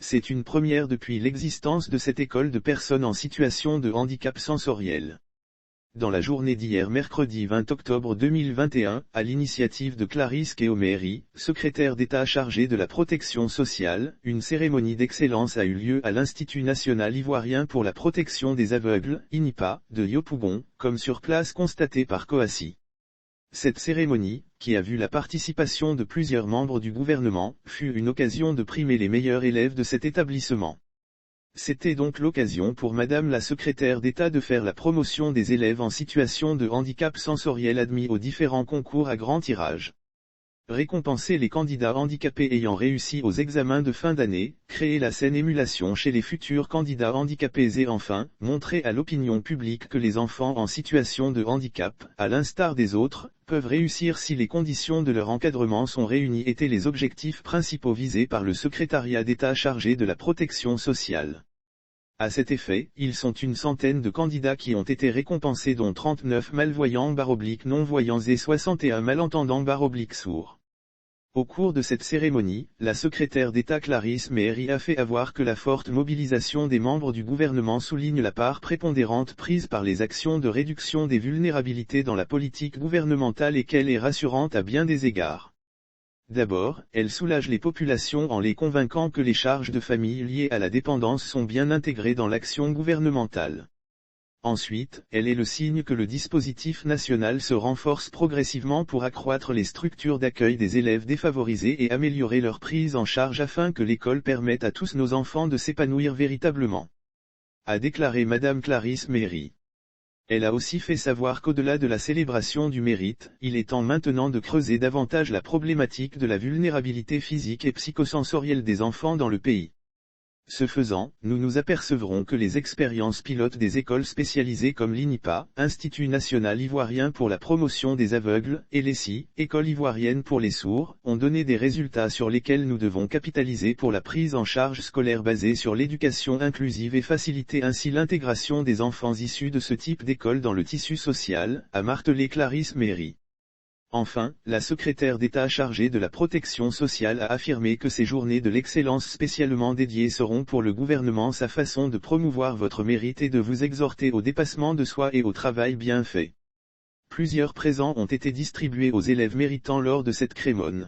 C'est une première depuis l'existence de cette école de personnes en situation de handicap sensoriel. Dans la journée d'hier mercredi 20 octobre 2021, à l'initiative de Clarisse Kéoméry, secrétaire d'État chargée de la protection sociale, une cérémonie d'excellence a eu lieu à l'Institut national ivoirien pour la protection des aveugles, INIPA, de Yopougon, comme sur place constaté par Coassi. Cette cérémonie, qui a vu la participation de plusieurs membres du gouvernement, fut une occasion de primer les meilleurs élèves de cet établissement. C'était donc l'occasion pour Madame la secrétaire d'État de faire la promotion des élèves en situation de handicap sensoriel admis aux différents concours à grand tirage. Récompenser les candidats handicapés ayant réussi aux examens de fin d'année, créer la saine émulation chez les futurs candidats handicapés et enfin, montrer à l'opinion publique que les enfants en situation de handicap, à l'instar des autres, peuvent réussir si les conditions de leur encadrement sont réunies étaient les objectifs principaux visés par le secrétariat d'État chargé de la protection sociale. À cet effet, ils sont une centaine de candidats qui ont été récompensés dont 39 malvoyants/non-voyants et 61 malentendants/sourds. Au cours de cette cérémonie, la secrétaire d'État Clarisse Kéoméry a fait avoir que la forte mobilisation des membres du gouvernement souligne la part prépondérante prise par les actions de réduction des vulnérabilités dans la politique gouvernementale et qu'elle est rassurante à bien des égards. D'abord, elle soulage les populations en les convainquant que les charges de famille liées à la dépendance sont bien intégrées dans l'action gouvernementale. Ensuite, elle est le signe que le dispositif national se renforce progressivement pour accroître les structures d'accueil des élèves défavorisés et améliorer leur prise en charge afin que l'école permette à tous nos enfants de s'épanouir véritablement. A déclaré Madame Clarisse Kéoméry. Elle a aussi fait savoir qu'au-delà de la célébration du mérite, il est temps maintenant de creuser davantage la problématique de la vulnérabilité physique et psychosensorielle des enfants dans le pays. Ce faisant, nous nous apercevrons que les expériences pilotes des écoles spécialisées comme l'INIPA, Institut national ivoirien pour la promotion des aveugles, et l'ESSI, École ivoirienne pour les sourds, ont donné des résultats sur lesquels nous devons capitaliser pour la prise en charge scolaire basée sur l'éducation inclusive et faciliter ainsi l'intégration des enfants issus de ce type d'école dans le tissu social, a martelé Clarisse Kéoméry. Enfin, la secrétaire d'État chargée de la protection sociale a affirmé que ces journées de l'excellence spécialement dédiées seront pour le gouvernement sa façon de promouvoir votre mérite et de vous exhorter au dépassement de soi et au travail bien fait. Plusieurs présents ont été distribués aux élèves méritants lors de cette cérémonie.